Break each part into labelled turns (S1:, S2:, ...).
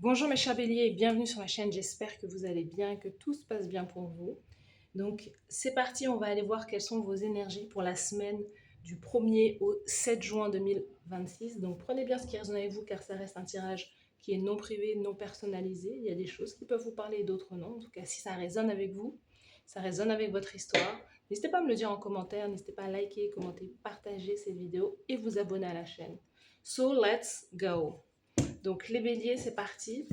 S1: Bonjour mes chers béliers et bienvenue sur ma chaîne, j'espère que vous allez bien et que tout se passe bien pour vous. Donc c'est parti, on va aller voir quelles sont vos énergies pour la semaine du 1er au 7 juin 2026. Donc prenez bien ce qui résonne avec vous car ça reste un tirage qui est non privé, non personnalisé. Il y a des choses qui peuvent vous parler et d'autres non. En tout cas, si ça résonne avec vous, ça résonne avec votre histoire, n'hésitez pas à me le dire en commentaire, n'hésitez pas à liker, commenter, partager cette vidéo et vous abonner à la chaîne. So let's go! Donc les béliers, c'est parti.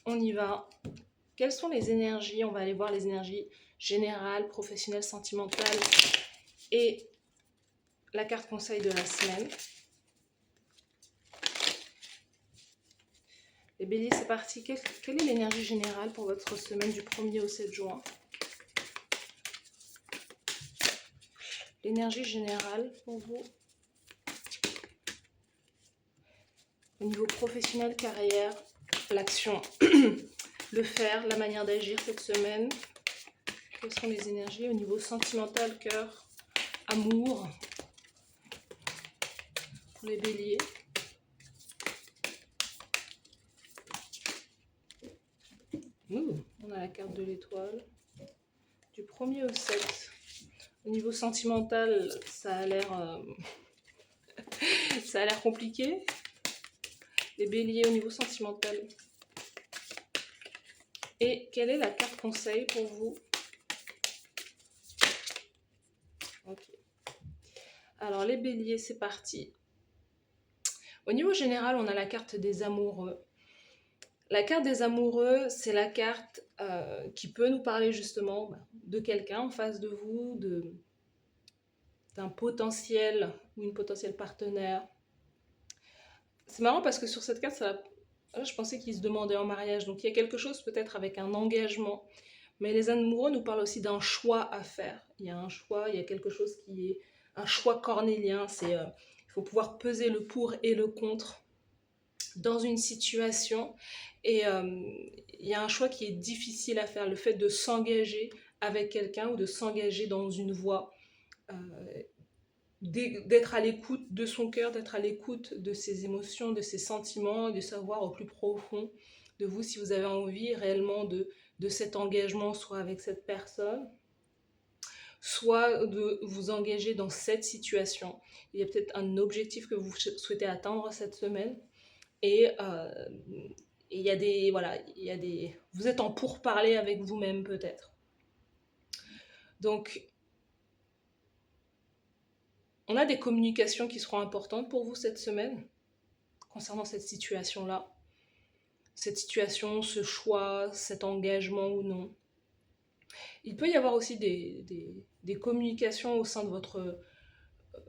S1: On y va. Quelles sont les énergies? On va aller voir les énergies générales, professionnelles, sentimentales et la carte conseil de la semaine. Les béliers, c'est parti. Quelle est l'énergie générale pour votre semaine du 1er au 7 juin? L'énergie générale pour vous. Au niveau professionnel, carrière, l'action, le faire, la manière d'agir cette semaine. Quelles sont les énergies au niveau sentimental, cœur, amour pour les béliers? On a la carte de l'étoile. Du 1er au 7. Au niveau sentimental, ça a l'air compliqué. Les béliers au niveau sentimental. Et quelle est la carte conseil pour vous? Ok. Alors les béliers, c'est parti. Au niveau général, on a la carte des amoureux. La carte des amoureux, c'est la carte qui peut nous parler justement de quelqu'un en face de vous, d'un potentiel ou une potentielle partenaire. C'est marrant parce que sur cette carte, je pensais qu'ils se demandaient en mariage. Donc il y a quelque chose peut-être avec un engagement. Mais les amoureux nous parlent aussi d'un choix à faire. Il y a un choix, il y a quelque chose qui est un choix cornélien. Il faut pouvoir peser le pour et le contre dans une situation. Et il y a un choix qui est difficile à faire. Le fait de s'engager avec quelqu'un ou de s'engager dans une voie. D'être à l'écoute de son cœur, d'être à l'écoute de ses émotions, de ses sentiments, de savoir au plus profond de vous si vous avez envie réellement de cet engagement, soit avec cette personne, soit de vous engager dans cette situation. Il y a peut-être un objectif que vous souhaitez atteindre cette semaine et il y a des, voilà, vous êtes en pourparlers avec vous-même peut-être. Donc, on a des communications qui seront importantes pour vous cette semaine concernant cette situation-là. Cette situation, ce choix, cet engagement ou non. Il peut y avoir aussi des communications au sein de votre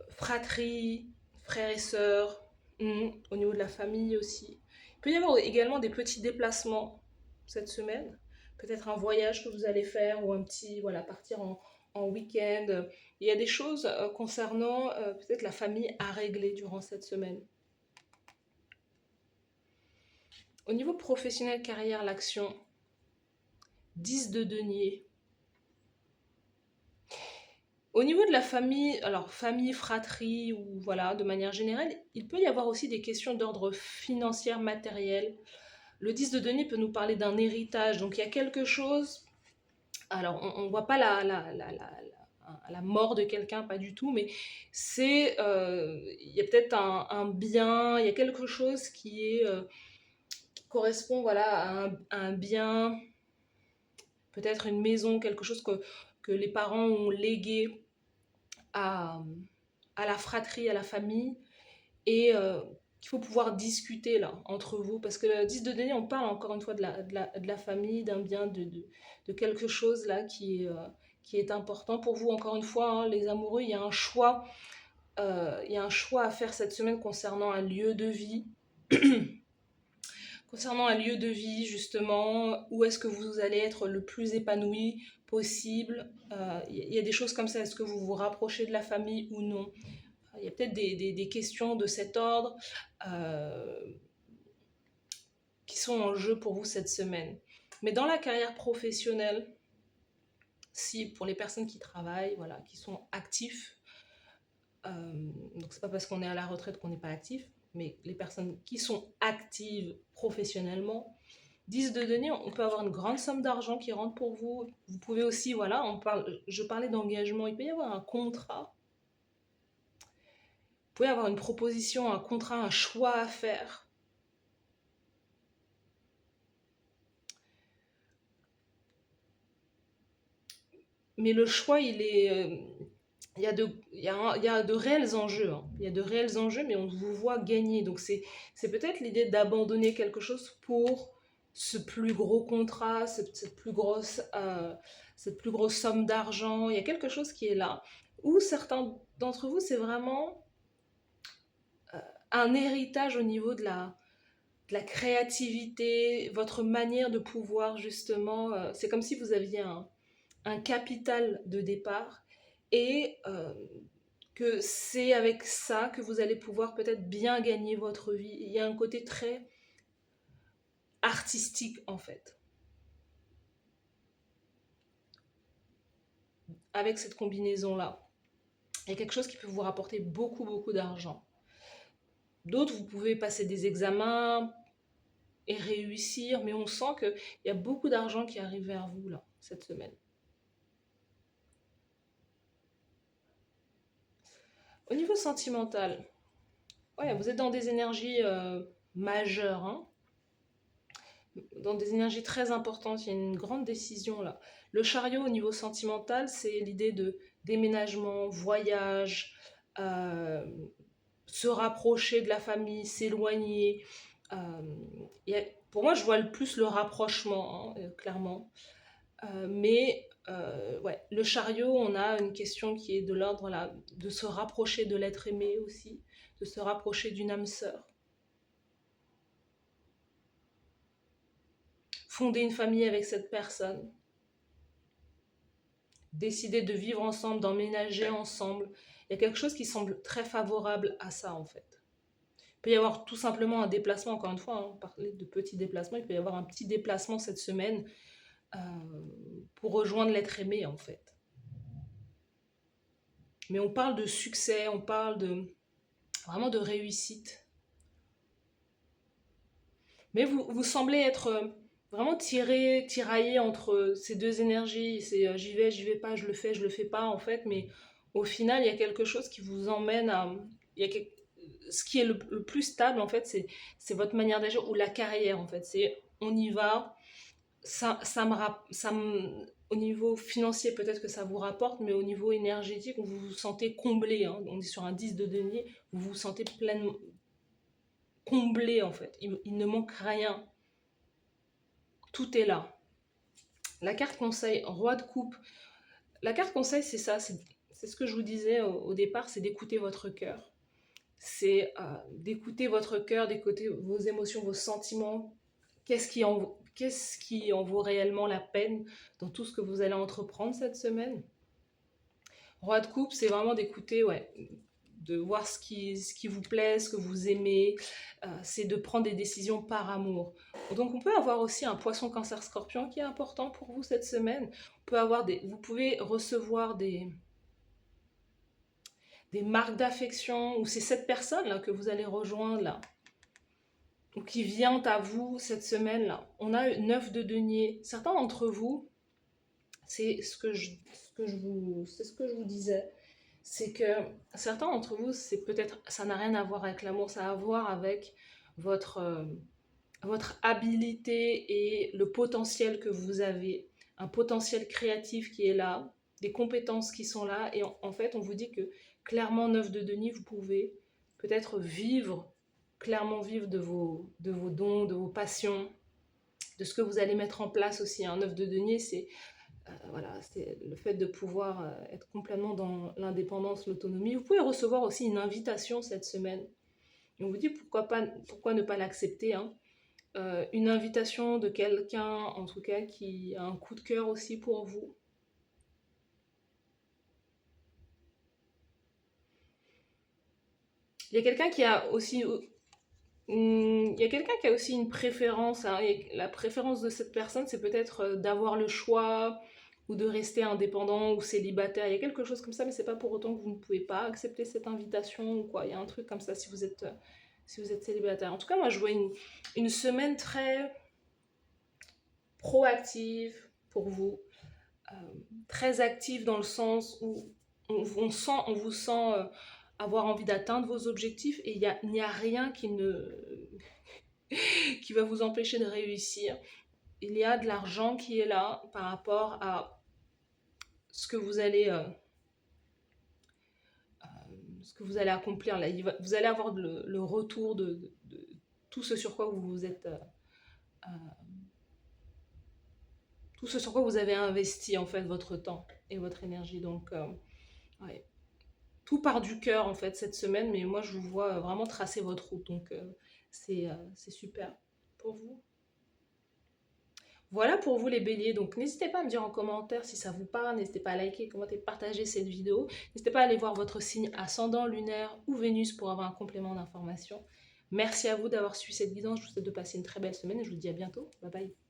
S1: fratrie, frères et sœurs, au niveau de la famille aussi. Il peut y avoir également des petits déplacements cette semaine. Peut-être un voyage que vous allez faire ou un petit, voilà, partir en week-end. Il y a des choses concernant peut-être la famille à régler durant cette semaine. Au niveau professionnel, carrière, l'action, 10 de denier. Au niveau de la famille, alors famille, fratrie, ou voilà, de manière générale, il peut y avoir aussi des questions d'ordre financier, matériel. Le 10 de denier peut nous parler d'un héritage, donc il y a quelque chose, alors on ne voit pas la mort de quelqu'un, pas du tout, mais il y a peut-être un bien, il y a quelque chose qui correspond voilà, à un bien, peut-être une maison, quelque chose que les parents ont légué à la fratrie, à la famille, et qu'il faut pouvoir discuter là, entre vous, parce que le 10 de denier, on parle encore une fois de la famille, d'un bien, de quelque chose là qui est important pour vous. Encore une fois, hein, les amoureux, il y a un choix à faire cette semaine concernant un lieu de vie. Concernant un lieu de vie, justement, où est-ce que vous allez être le plus épanoui possible. Il y a des choses comme ça, est-ce que vous vous rapprochez de la famille ou non? Il y a peut-être des questions de cet ordre qui sont en jeu pour vous cette semaine. Mais dans la carrière professionnelle, si pour les personnes qui travaillent, voilà, qui sont actifs, donc c'est pas parce qu'on est à la retraite qu'on n'est pas actif, mais les personnes qui sont actives professionnellement. 10 de denier, on peut avoir une grande somme d'argent qui rentre pour vous. Vous pouvez aussi, voilà, je parlais d'engagement, il peut y avoir un contrat. Vous pouvez avoir une proposition, un contrat, un choix à faire. Mais le choix, il y a de réels enjeux, hein. Il y a de réels enjeux, mais on vous voit gagner. Donc c'est peut-être l'idée d'abandonner quelque chose pour ce plus gros contrat, cette plus grosse somme d'argent. Il y a quelque chose qui est là. Ou certains d'entre vous, c'est vraiment un héritage au niveau de la créativité, votre manière de pouvoir justement. C'est comme si vous aviez un capital de départ et que c'est avec ça que vous allez pouvoir peut-être bien gagner votre vie. Il y a un côté très artistique en fait. Avec cette combinaison-là, il y a quelque chose qui peut vous rapporter beaucoup, beaucoup d'argent. D'autres, vous pouvez passer des examens et réussir, mais on sent qu'il y a beaucoup d'argent qui arrive vers vous là, cette semaine. Au niveau sentimental, ouais, vous êtes dans des énergies majeures, hein, dans des énergies très importantes. Il y a une grande décision là. Le chariot au niveau sentimental, c'est l'idée de déménagement, voyage, euh, se rapprocher de la famille, s'éloigner. Euh, pour moi, je vois le plus le rapprochement, hein, clairement. Ouais, le chariot, on a une question qui est de l'ordre là, de se rapprocher de l'être aimé aussi, de se rapprocher d'une âme sœur. Fonder une famille avec cette personne. Décider de vivre ensemble, d'emménager ensemble. Il y a quelque chose qui semble très favorable à ça en fait. Il peut y avoir tout simplement un déplacement, encore une fois, hein, on parlait de petits déplacements, il peut y avoir un petit déplacement cette semaine euh, pour rejoindre l'être aimé en fait. Mais on parle de succès, on parle vraiment de réussite. Mais vous semblez être vraiment tiraillé entre ces deux énergies. C'est j'y vais pas, je le fais pas en fait. Mais au final, il y a quelque chose qui vous emmène à. Il y a quelque- Ce qui est le plus stable en fait, c'est votre manière d'agir ou la carrière en fait. C'est on y va. Au niveau financier, peut-être que ça vous rapporte, mais au niveau énergétique, vous vous sentez comblé, hein. On est sur un 10 de denier, vous vous sentez pleinement comblé en fait. Il ne manque rien. Tout est là. La carte conseil, roi de coupe. La carte conseil, c'est ça, c'est ce que je vous disais au départ, c'est d'écouter votre cœur. C'est d'écouter votre cœur, d'écouter vos émotions, vos sentiments. Qu'est-ce qui en vaut réellement la peine dans tout ce que vous allez entreprendre cette semaine? Roi de coupe, c'est vraiment d'écouter, ouais, de voir ce qui vous plaît, ce que vous aimez. C'est de prendre des décisions par amour. Donc on peut avoir aussi un poisson cancer scorpion qui est important pour vous cette semaine. Vous pouvez recevoir des marques d'affection ou c'est cette personne là que vous allez rejoindre là ou qui vient à vous cette semaine là. On a 9 de denier. Certains d'entre vous, c'est ce que je vous disais, c'est que certains d'entre vous, c'est peut-être, ça n'a rien à voir avec l'amour, ça a à voir avec votre, euh, votre habilité et le potentiel que vous avez, un potentiel créatif qui est là, des compétences qui sont là, et en fait, on vous dit que clairement, 9 de denier, vous pouvez peut-être clairement vivre de vos dons, de vos passions, de ce que vous allez mettre en place aussi. Un 9 de denier, voilà, c'est le fait de pouvoir être complètement dans l'indépendance, l'autonomie. Vous pouvez recevoir aussi une invitation cette semaine. Et on vous dit pourquoi ne pas l'accepter, hein. Une invitation de quelqu'un, en tout cas, qui a un coup de cœur aussi pour vous. Il y a quelqu'un qui a aussi, il y a quelqu'un qui a aussi une préférence, hein, et la préférence de cette personne, c'est peut-être d'avoir le choix ou de rester indépendant ou célibataire. Il y a quelque chose comme ça, mais c'est pas pour autant que vous ne pouvez pas accepter cette invitation ou quoi. Il y a un truc comme ça si vous êtes si vous êtes célibataire. En tout cas, moi, je vois une semaine très proactive pour vous, euh, très active dans le sens où on vous sent avoir envie d'atteindre vos objectifs et il n'y a rien qui va vous empêcher de réussir. Il y a de l'argent qui est là par rapport à ce que vous allez, ce que vous allez accomplir. Là, vous allez avoir le retour de tout ce sur quoi vous vous êtes, tout ce sur quoi vous avez investi en fait votre temps et votre énergie. Donc, ouais. Tout part du cœur en fait cette semaine, mais moi je vous vois vraiment tracer votre route. Donc, c'est super pour vous. Voilà pour vous les béliers, donc n'hésitez pas à me dire en commentaire si ça vous parle, n'hésitez pas à liker, commenter, partager cette vidéo, n'hésitez pas à aller voir votre signe ascendant, lunaire ou Vénus pour avoir un complément d'information. Merci à vous d'avoir suivi cette guidance, je vous souhaite de passer une très belle semaine et je vous dis à bientôt, bye bye.